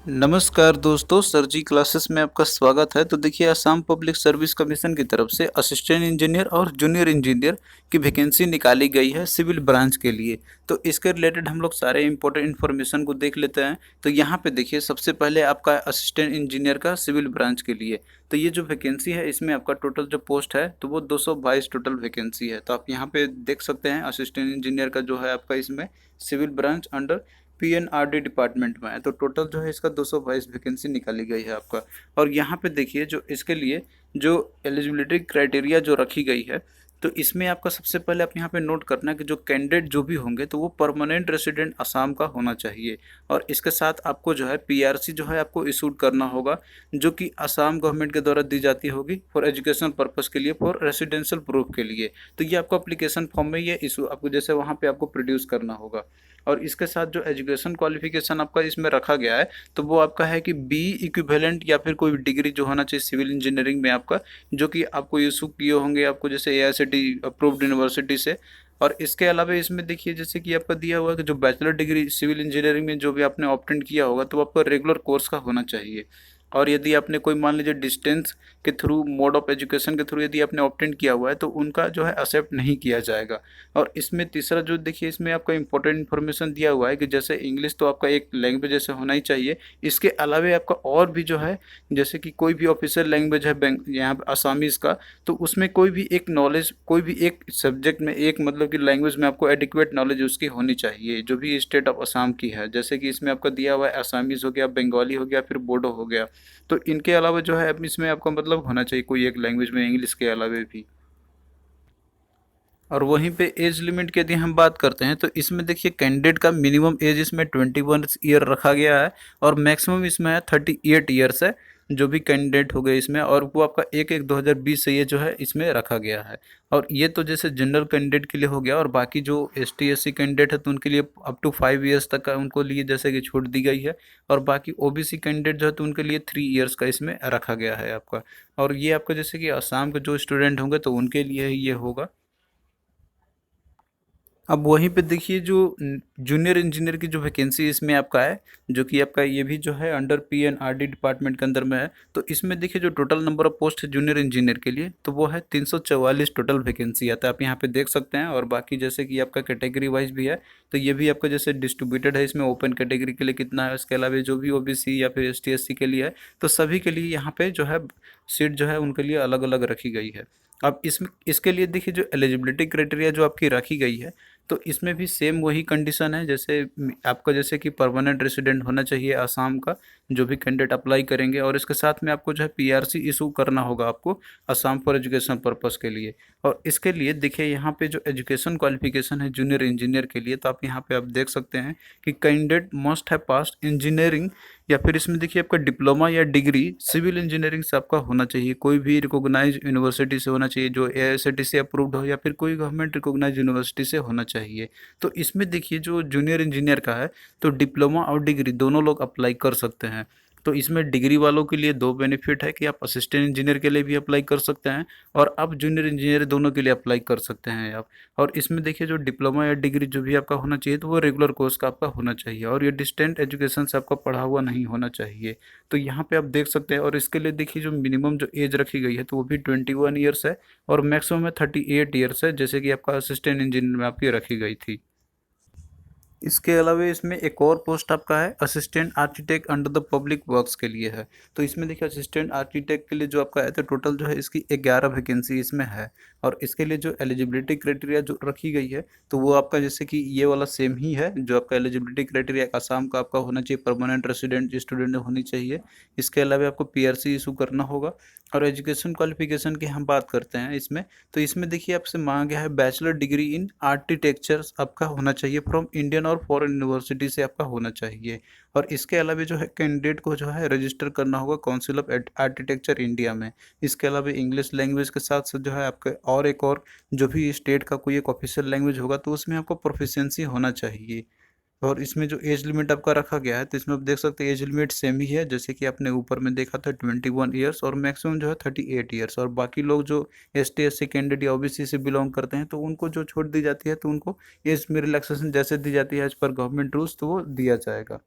नमस्कार दोस्तों, सर जी क्लासेस में आपका स्वागत है। तो देखिए, असम पब्लिक सर्विस कमीशन की तरफ से असिस्टेंट इंजीनियर और जूनियर इंजीनियर की वैकेंसी निकाली गई है सिविल ब्रांच के लिए। तो इसके रिलेटेड हम लोग सारे इंपॉर्टेंट इन्फॉर्मेशन को देख लेते हैं। तो यहाँ पे देखिए, सबसे पहले आपका असिस्टेंट इंजीनियर का सिविल ब्रांच के लिए। तो ये जो वैकेंसी है, इसमें आपका टोटल जो पोस्ट है तो वो 222 टोटल वैकेंसी है। तो आप यहाँ पे देख सकते हैं असिस्टेंट इंजीनियर का जो है आपका इसमें सिविल ब्रांच अंडर पीएनआरडी डिपार्टमेंट में है। तो टोटल जो है इसका 222 वैकेंसी निकाली गई है आपका। और यहाँ पे देखिए, जो इसके लिए जो एलिजिबिलिटी क्राइटेरिया जो रखी गई है, तो इसमें आपका सबसे पहले आप यहाँ पे नोट करना कि जो कैंडिडेट जो भी होंगे तो वो परमानेंट रेसिडेंट असम का होना चाहिए। और इसके साथ आपको जो है पीआरसी जो है आपको इशूड करना होगा, जो कि असम गवर्नमेंट के द्वारा दी जाती होगी फॉर एजुकेशनल पर्पज़ के लिए, फॉर रेसिडेंशियल प्रूफ के लिए। तो ये आपको अप्लीकेशन फॉर्म में ये इशू आपको जैसे वहाँ पे आपको प्रोड्यूस करना होगा। और इसके साथ जो एजुकेशन क्वालिफिकेशन आपका इसमें रखा गया है, तो वो आपका है कि बी इक्विवेलेंट या फिर कोई डिग्री जो होना चाहिए सिविल इंजीनियरिंग में आपका, जो कि आपको इशू किए होंगे आपको जैसे एआईसीटी अप्रूव्ड यूनिवर्सिटी से। और इसके अलावा इसमें देखिए, जैसे कि आपका दिया हुआ है कि जो बैचलर डिग्री सिविल इंजीनियरिंग में जो भी आपने ऑप्टेंड किया होगा, तो आपका रेगुलर कोर्स का होना चाहिए। और यदि आपने कोई मान लीजिए डिस्टेंस के थ्रू, मोड ऑफ एजुकेशन के थ्रू यदि आपने ऑप्टेंड किया हुआ है, तो उनका जो है एक्सेप्ट नहीं किया जाएगा। और इसमें तीसरा जो देखिए, इसमें आपका इंपॉर्टेंट इन्फॉर्मेशन दिया हुआ है कि जैसे इंग्लिश तो आपका एक लैंग्वेज जैसे होना ही चाहिए। इसके अलावा आपका और भी जो है, जैसे कि कोई भी ऑफिशियल लैंग्वेज है बैंक यहाँ पे असामीज़ का, तो उसमें कोई भी एक नॉलेज, कोई भी एक सब्जेक्ट में, एक मतलब कि लैंग्वेज में आपको एडिक्वेट नॉलेज उसकी होनी चाहिए, जो भी स्टेट ऑफ असम की है। जैसे कि इसमें आपका दिया हुआ है असामीज़ हो गया, बंगाली हो गया, फिर बोडो हो गया। तो इनके अलावा जो है अब इसमें आपका मतलब होना चाहिए कोई एक लैंग्वेज में इंग्लिश के अलावा भी। और वहीं पे एज लिमिट की यदि हम बात करते हैं, तो इसमें देखिए कैंडिडेट का मिनिमम एज इसमें 21 ईयर रखा गया है, और मैक्सिमम इसमें है 38 ईयर्स है, जो भी कैंडिडेट हो गए इसमें। और वो आपका 1/1/2020 से ये जो है इसमें रखा गया है। और ये तो जैसे जनरल कैंडिडेट के लिए हो गया, और बाकी जो ST SC कैंडिडेट है तो उनके लिए अप टू 5 ईयर्स तक का उनको लिए जैसे कि छूट दी गई है। और बाकी OBC कैंडिडेट जो है तो उनके लिए 3 ईयर्स का इसमें रखा गया है आपका। और ये आपका जैसे कि असम के जो स्टूडेंट होंगे तो उनके लिए ही ये होगा। अब वहीं पे देखिए, जो जूनियर इंजीनियर की जो वैकेंसी इसमें आपका है, जो कि आपका ये भी जो है अंडर पीएनआरडी डिपार्टमेंट के अंदर में है। तो इसमें देखिए, जो टोटल नंबर ऑफ पोस्ट है जूनियर इंजीनियर के लिए, तो वो है 344 टोटल वैकेंसी आता है, आप यहाँ पे देख सकते हैं। और बाकी जैसे कि आपका कैटेगरी वाइज भी है, तो ये भी आपका जैसे डिस्ट्रीब्यूटेड है, इसमें ओपन कैटेगरी के लिए कितना है, उसके अलावा जो भी OBC या फिर ST SC के लिए है, तो सभी के लिए यहाँ पे जो है सीट जो है उनके लिए अलग अलग रखी गई है। अब इसमें इसके लिए देखिए, जो एलिजिबिलिटी क्राइटेरिया जो आपकी रखी गई है, तो इसमें भी सेम वही कंडीशन है जैसे आपका, जैसे कि परमानेंट रेसिडेंट होना चाहिए आसाम का, जो भी कैंडिडेट अप्लाई करेंगे। और इसके साथ में आपको जो है पीआरसी इशू करना होगा आपको असम फॉर एजुकेशन पर्पस के लिए। और इसके लिए देखिए, यहाँ पे जो एजुकेशन क्वालिफिकेशन है जूनियर इंजीनियर के लिए, तो आप यहाँ पे आप देख सकते हैं कि candidate must have passed engineering, या फिर इसमें देखिए आपका डिप्लोमा या डिग्री सिविल इंजीनियरिंग से आपका होना चाहिए, कोई भी रिकॉग्नाइज यूनिवर्सिटी से होना चाहिए, जो एआईसीटी से अप्रूव्ड हो, या फिर कोई गवर्नमेंट रिकॉग्नाइज यूनिवर्सिटी से होना चाहिए। तो इसमें देखिए, जो जूनियर इंजीनियर का है, तो डिप्लोमा और डिग्री दोनों लोग अप्लाई कर सकते हैं। तो इसमें डिग्री वालों के लिए दो बेनिफिट है कि आप असिस्टेंट इंजीनियर के लिए भी अप्लाई कर सकते हैं, और आप जूनियर इंजीनियर दोनों के लिए अप्लाई कर सकते हैं आप। और इसमें देखिए, जो डिप्लोमा या डिग्री जो भी आपका होना चाहिए, तो वो रेगुलर कोर्स का आपका होना चाहिए, और ये डिस्टेंट एजुकेशन से आपका पढ़ा हुआ नहीं होना चाहिए। तो यहाँ पे आप देख सकते हैं। और इसके लिए देखिए, जो मिनिमम जो एज रखी गई है, तो वो भी 21 ईयर्स है, और मैक्सिमम है 38 ईयर्स है, जैसे कि आपका असिस्टेंट इंजीनियर में आपकी रखी गई थी। इसके अलावा इसमें एक और पोस्ट आपका है assistant architect under the public works के लिए है। तो इसमें देखिए, असिस्टेंट आर्किटेक्ट के लिए जो आपका है, तो टोटल जो है इसकी 11 वैकेंसी इसमें है। और इसके लिए जो एलिजिबिलिटी क्राइटेरिया जो रखी गई है, तो वो आपका जैसे कि ये वाला सेम ही है, जो आपका एलिजिबिलिटी क्राइटेरिया आसाम का आपका होना चाहिए, परमानेंट रेसिडेंट स्टूडेंट होनी चाहिए। इसके अलावा आपको पीआरसी इशू करना होगा। और एजुकेशन क्वालिफिकेशन की हम बात करते हैं इसमें, तो इसमें देखिए आपसे मांगा गया है बैचलर डिग्री इन आर्किटेक्चर आपका होना चाहिए फ्रॉम इंडियन और फॉरेन यूनिवर्सिटी से आपका होना चाहिए। और इसके अलावा जो है कैंडिडेट को जो है रजिस्टर करना होगा काउंसिल ऑफ आर्किटेक्चर इंडिया में। इसके अलावा इंग्लिश लैंग्वेज के साथ साथ जो है आपका और एक और जो भी स्टेट का कोई एक ऑफिशियल लैंग्वेज होगा, तो उसमें आपको प्रोफिशिएंसी होना चाहिए। और इसमें जो एज लिमिट आपका रखा गया है, तो इसमें आप देख सकते हैं एज लिमिट सेम ही है, जैसे कि आपने ऊपर में देखा था 21 ईयर्स, और मैक्सिमम जो है 38 ईयर्स। और बाकी लोग जो ST SC कैंडिडेट या OBC से बिलोंग करते हैं, तो उनको जो छूट दी जाती है, तो उनको एज में रिलैक्सेशन जैसे दी जाती है एज पर गवर्नमेंट रूल्स, तो वो दिया जाएगा।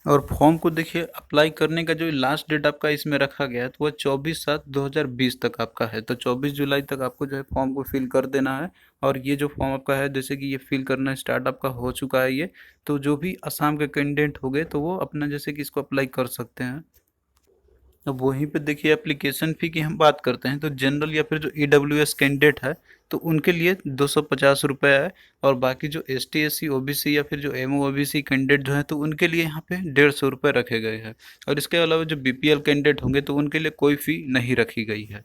और फॉर्म को देखिए अप्लाई करने का जो लास्ट डेट आपका इसमें रखा गया है तो वह 24/7/2020 तक आपका है। तो 24 जुलाई तक आपको जो है फॉर्म को फिल कर देना है। और ये जो फॉर्म आपका है जैसे कि ये फिल करना स्टार्ट आपका हो चुका है ये। तो जो भी असम के कैंडिडेट हो गए तो वो अपना जैसे कि इसको अप्लाई कर सकते हैं। अब वहीं पे देखिए एप्लीकेशन फ़ी की हम बात करते हैं तो जनरल या फिर जो ईडब्ल्यूएस कैंडिडेट है तो उनके लिए 250 रुपये है। और बाकी जो एसटी एससी ओबीसी या फिर जो एमओ ओबीसी कैंडिडेट जो है तो उनके लिए यहाँ पे 150 रुपये रखे गए हैं। और इसके अलावा जो बीपीएल कैंडिडेट होंगे तो उनके लिए कोई फ़ी नहीं रखी गई है।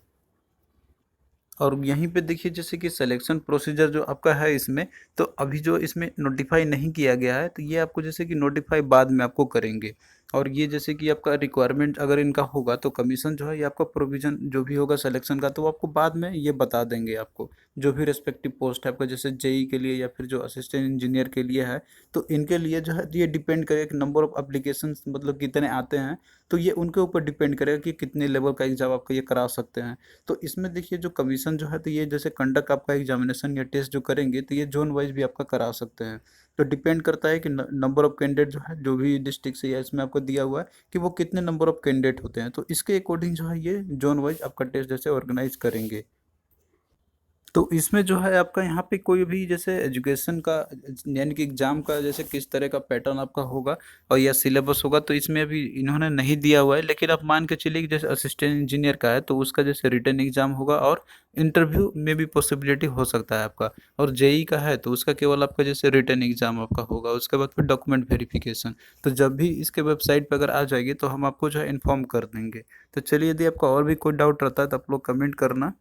और यहीं पे देखिए जैसे कि सिलेक्शन प्रोसीजर जो आपका है इसमें, तो अभी जो इसमें नोटिफाई नहीं किया गया है तो ये आपको जैसे कि नोटिफाई बाद में आपको करेंगे। और ये जैसे कि आपका रिक्वायरमेंट अगर इनका होगा तो कमीशन जो है ये आपका प्रोविज़न जो भी होगा सिलेक्शन का तो वो आपको बाद में ये बता देंगे आपको। जो भी रिस्पेक्टिव पोस्ट है आपका जैसे जेई के लिए या फिर जो असिस्टेंट इंजीनियर के लिए है तो इनके लिए जो है ये डिपेंड करेगा कि नंबर ऑफ़ एप्लीकेशंस मतलब कितने आते हैं। तो ये उनके ऊपर डिपेंड करेगा कि कितने लेवल का एग्ज़ाम आपका ये करा सकते हैं। तो इसमें देखिए जो कमीशन जो है तो ये जैसे कंडक्ट आपका एग्जामिनेशन या टेस्ट जो करेंगे तो ये जोन वाइज भी आपका करा सकते हैं। तो डिपेंड करता है कि नंबर ऑफ कैंडिडेट जो है जो भी डिस्ट्रिक्ट से या इसमें आपको दिया हुआ है कि वो कितने नंबर ऑफ कैंडिडेट होते हैं तो इसके अकॉर्डिंग जो है ये जोन वाइज आपका टेस्ट जैसे ऑर्गेनाइज करेंगे। तो इसमें जो है आपका यहाँ पे कोई भी जैसे एजुकेशन का यानी कि एग्ज़ाम का जैसे किस तरह का पैटर्न आपका होगा और या सिलेबस होगा तो इसमें अभी इन्होंने नहीं दिया हुआ है। लेकिन आप मान के चलिए कि जैसे असिस्टेंट इंजीनियर का है तो उसका जैसे रिटन एग्ज़ाम होगा और इंटरव्यू में भी पॉसिबिलिटी हो सकता है आपका। और जेई का है तो उसका केवल आपका जैसे रिटन एग्ज़ाम आपका होगा उसके बाद फिर डॉक्यूमेंट वेरिफिकेशन। तो जब भी इसके वेबसाइट पर अगर आ जाएगी तो हम आपको जो है इन्फॉर्म कर देंगे। तो चलिए यदि आपका और भी कोई डाउट रहता है तो आप लोग कमेंट करना।